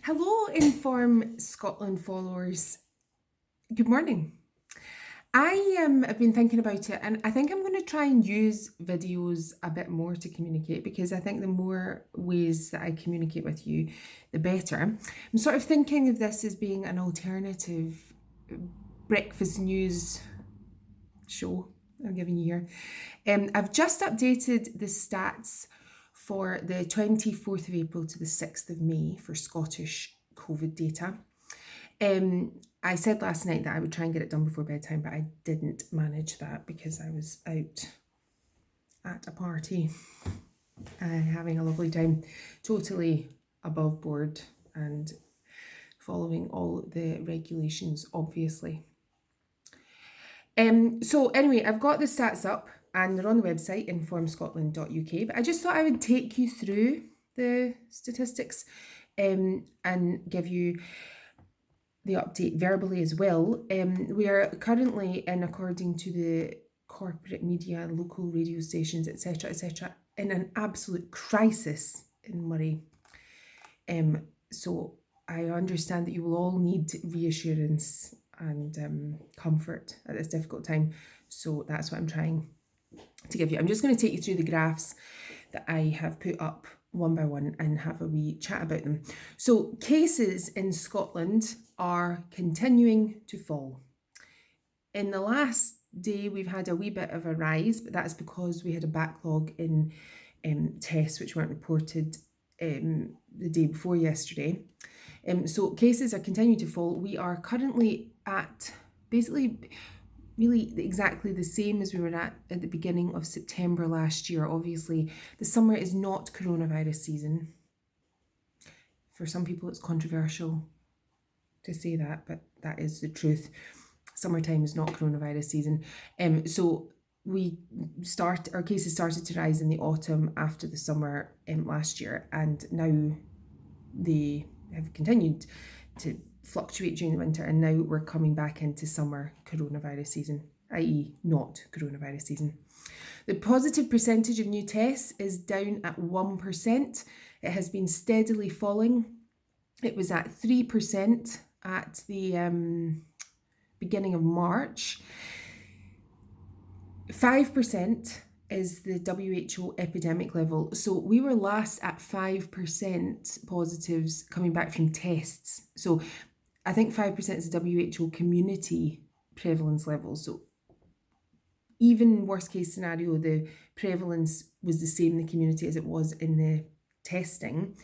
Hello, Inform Scotland followers. Good morning. I've been thinking about it, and I think I'm going to try and use videos a bit more to communicate because I think the more ways that I communicate with you, the better. I'm sort of thinking of this as being an alternative breakfast news show I'm giving you here. I've just updated the stats for the 24th of April to the 6th of May for Scottish COVID data. I said last night that I would try and get it done before bedtime, but I didn't manage that because I was out at a party, having a lovely time, totally above board and following all the regulations, obviously. So anyway, I've got the stats up and they're on the website informscotland.uk, but I just thought I would take you through the statistics and give you the update verbally as well. We are currently according to the corporate media, local radio stations, etc., in an absolute crisis in Moray. So I understand that you will all need reassurance and comfort at this difficult time. So that's what I'm trying to give you. I'm just going to take you through the graphs that I have put up one by one and have a wee chat about them. So cases in Scotland are continuing to fall. In the last day, we've had a wee bit of a rise, but that's because we had a backlog in tests which weren't reported the day before yesterday. So cases are continuing to fall. We are currently at basically really exactly the same as we were at the beginning of September last year. Obviously, the summer is not coronavirus season. For some people, it's controversial to say that, but that is the truth. Summertime is not coronavirus season. So our cases started to rise in the autumn after the summer last year, and now they have continued to fluctuate during the winter, and now we're coming back into summer coronavirus season, i.e. not coronavirus season. The positive percentage of new tests is down at 1%. It has been steadily falling. It was at 3% at the beginning of March. 5% is the WHO epidemic level. So we were last at 5% positives coming back from tests. So I think 5% is the WHO community prevalence level. So even worst case scenario, the prevalence was the same in the community as it was in the testing.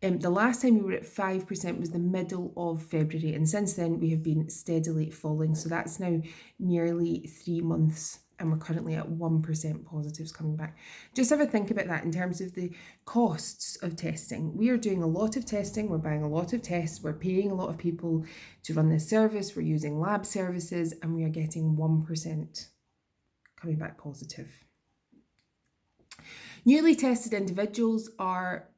The last time we were at 5% was the middle of February, and since then we have been steadily falling. So that's now nearly 3 months, and we're currently at 1% positives coming back. Just have a think about that in terms of the costs of testing. We are doing a lot of testing, we're buying a lot of tests, we're paying a lot of people to run this service, we're using lab services, and we are getting 1% coming back positive. Newly tested individuals are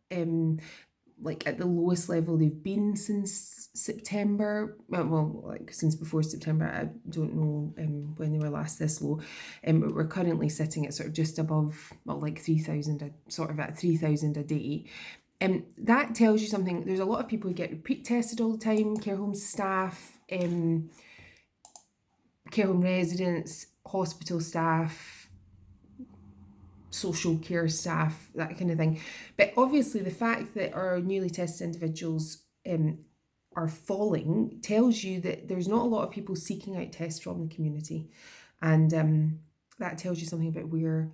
at the lowest level they've been since September. Well, since before September. I don't know when they were last this low. But we're currently sitting at sort of just above, 3,000, sort of at 3,000 a day. That tells you something. There's a lot of people who get repeat tested all the time, care home staff, care home residents, hospital staff, social care staff, that kind of thing. But obviously the fact that our newly tested individuals are falling tells you that there's not a lot of people seeking out tests from the community. And that tells you something about where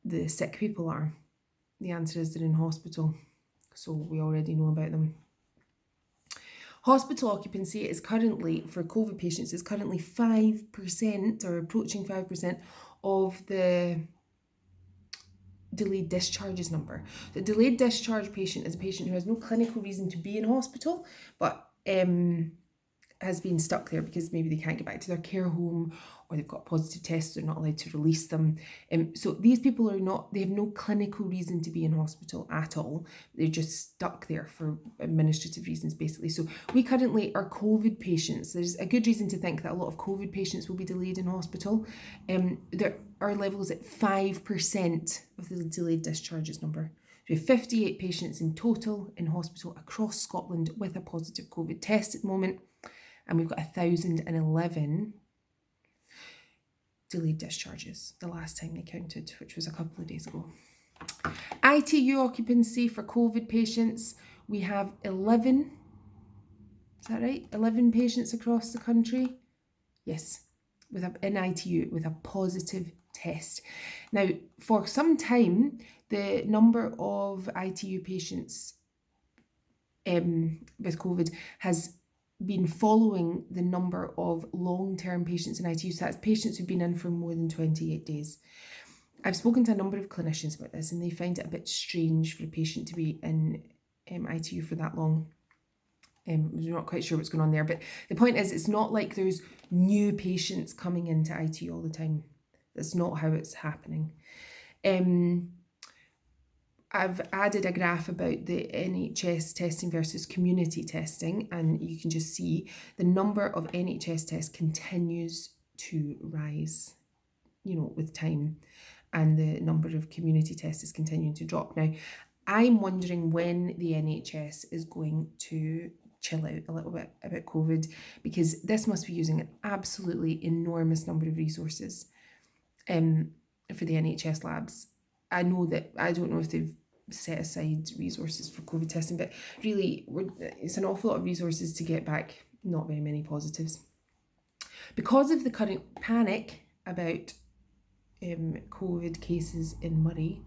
the sick people are. The answer is they're in hospital. So we already know about them. Hospital occupancy is currently, for COVID patients, is currently 5% or approaching 5% of the delayed discharges number. The delayed discharge patient is a patient who has no clinical reason to be in hospital, but has been stuck there because maybe they can't get back to their care home or they've got positive tests, they're not allowed to release them. So these people they have no clinical reason to be in hospital at all. They're just stuck there for administrative reasons, basically. So we currently are COVID patients. There's a good reason to think that a lot of COVID patients will be delayed in hospital. Our level is at 5% of the delayed discharges number. We have 58 patients in total in hospital across Scotland with a positive COVID test at the moment, and we've got 1,011 delayed discharges the last time they counted, which was a couple of days ago. ITU occupancy for COVID patients, we have 11, is that right? 11 patients across the country. Yes, in ITU with a positive test. Now, for some time, the number of ITU patients with COVID has been following the number of long-term patients in ITU. So that's patients who've been in for more than 28 days. I've spoken to a number of clinicians about this, and they find it a bit strange for a patient to be in ITU for that long. We're not quite sure what's going on there, but the point is, it's not like there's new patients coming into ITU all the time. That's not how it's happening. I've added a graph about the NHS testing versus community testing, and you can just see the number of NHS tests continues to rise, with time, and the number of community tests is continuing to drop. Now, I'm wondering when the NHS is going to chill out a little bit about COVID, because this must be using an absolutely enormous number of resources for the NHS labs. I don't know if they've set aside resources for COVID testing, but really it's an awful lot of resources to get back not very many positives. Because of the current panic about COVID cases in Moray,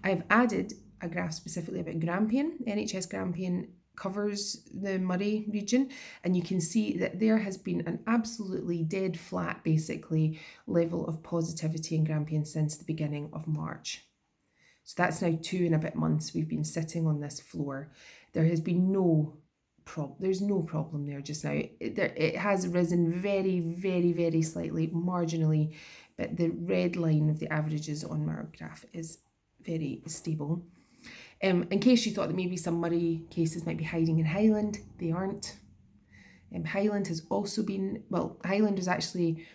I've added a graph specifically about Grampian. NHS Grampian covers the Moray region, and you can see that there has been an absolutely dead flat, basically, level of positivity in Grampian since the beginning of March. So that's now 2 and a bit months we've been sitting on this floor. There has been there's no problem there just now. It has risen very, very, very slightly, marginally, but the red line of the averages on our graph is very stable. In case you thought that maybe some Moray cases might be hiding in Highland, they aren't. Highland has also Highland is actually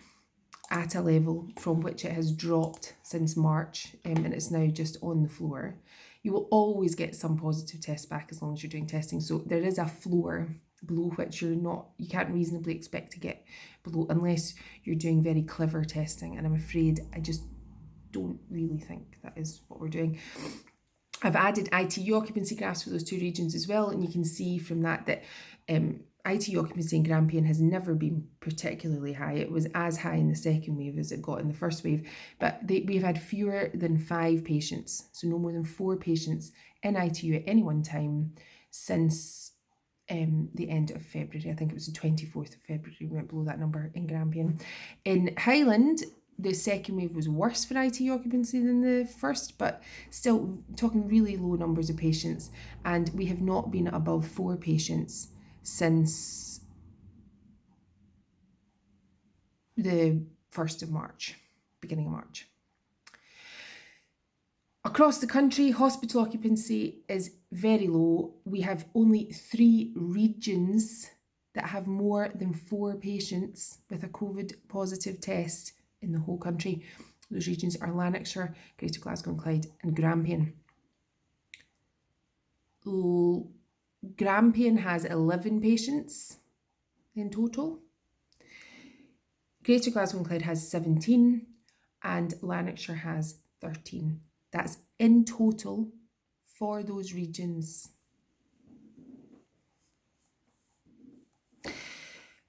at a level from which it has dropped since March, and it's now just on the floor. You will always get some positive tests back as long as you're doing testing. So there is a floor below which you can't reasonably expect to get below unless you're doing very clever testing. And I'm afraid I just don't really think that is what we're doing. I've added ITU occupancy graphs for those 2 regions as well, and you can see from that ITU occupancy in Grampian has never been particularly high. It was as high in the second wave as it got in the first wave, but we've had fewer than 5 patients, so no more than 4 patients in ITU at any one time since the end of February. I think it was the 24th of February we went below that number in Grampian. In Highland, the second wave was worse for ITU occupancy than the first, but still talking really low numbers of patients, and we have not been above 4 patients since the 1st of March, beginning of March. Across the country, hospital occupancy is very low. We have only 3 regions that have more than 4 patients with a COVID positive test in the whole country. Those regions are Lanarkshire, Greater Glasgow and Clyde, and Grampian. Grampian has 11 patients in total. Greater Glasgow and Clyde has 17, and Lanarkshire has 13. That's in total for those regions.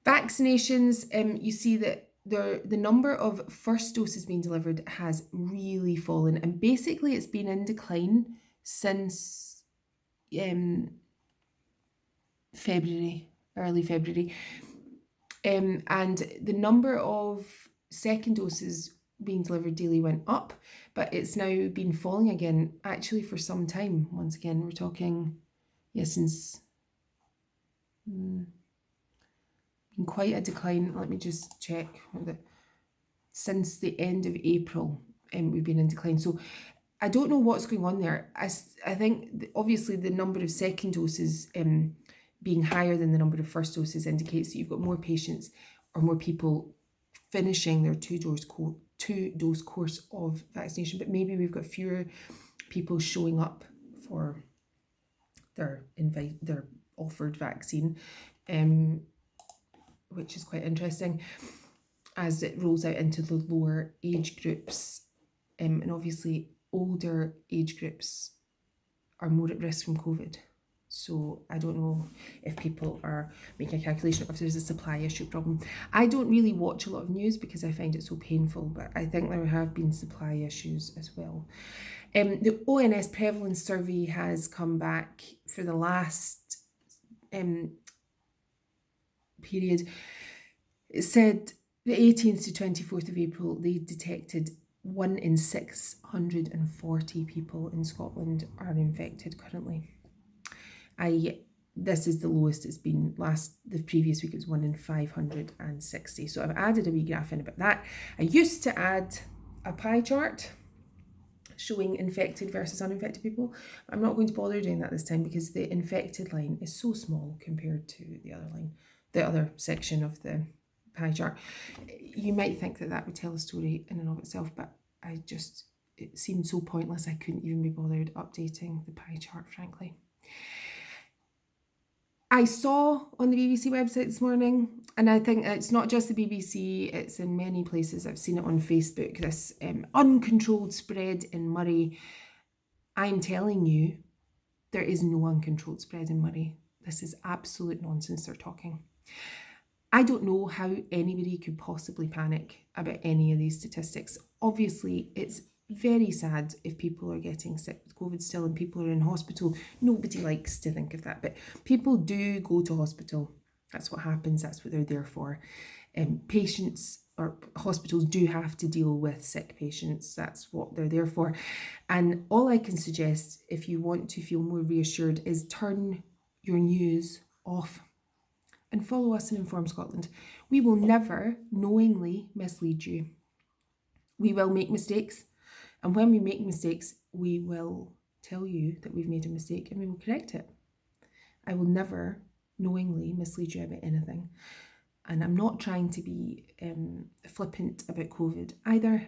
Vaccinations, you see that the number of first doses being delivered has really fallen, and basically it's been in decline since early February, and the number of second doses being delivered daily went up, but it's now been falling again, actually for some time. Once again, we're talking, since been quite a decline. Let me just check. Since the end of April, we've been in decline. So I don't know what's going on there. I think obviously the number of second doses being higher than the number of first doses indicates that you've got more patients or more people finishing their two-dose course of vaccination, but maybe we've got fewer people showing up for their offered vaccine, which is quite interesting as it rolls out into the lower age groups, and obviously older age groups are more at risk from COVID. So I don't know if people are making a calculation or if there's a supply issue problem. I don't really watch a lot of news because I find it so painful, but I think there have been supply issues as well. The ONS prevalence survey has come back for the last period. It said the 18th to 24th of April, they detected 1 in 640 people in Scotland are infected currently. This is the lowest it's been. The previous week it was 1 in 560. So I've added a wee graph in about that. I used to add a pie chart showing infected versus uninfected people. I'm not going to bother doing that this time because the infected line is so small compared to the other line, the other section of the pie chart. You might think that that would tell a story in and of itself, but it seemed so pointless I couldn't even be bothered updating the pie chart, frankly. I saw on the BBC website this morning, and I think it's not just the BBC, it's in many places. I've seen it on Facebook, this uncontrolled spread in Moray. I'm telling you, there is no uncontrolled spread in Moray. This is absolute nonsense they're talking. I don't know how anybody could possibly panic about any of these statistics. Obviously, it's very sad if people are getting sick with COVID still and people are in hospital. Nobody likes to think of that, but people do go to hospital. That's what happens. That's what they're there for. Patients or hospitals do have to deal with sick patients. That's what they're there for. And all I can suggest, if you want to feel more reassured, is turn your news off and follow us in Inform Scotland. We will never knowingly mislead you. We will make mistakes. And when we make mistakes, we will tell you that we've made a mistake and we will correct it. I will never knowingly mislead you about anything. And I'm not trying to be flippant about COVID either.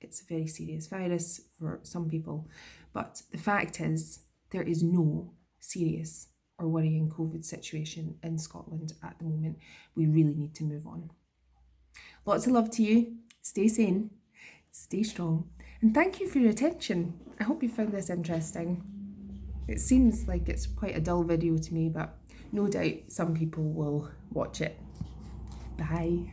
It's a very serious virus for some people. But the fact is, there is no serious or worrying COVID situation in Scotland at the moment. We really need to move on. Lots of love to you. Stay sane. Stay strong. And thank you for your attention. I hope you found this interesting. It seems like it's quite a dull video to me, but no doubt some people will watch it. Bye.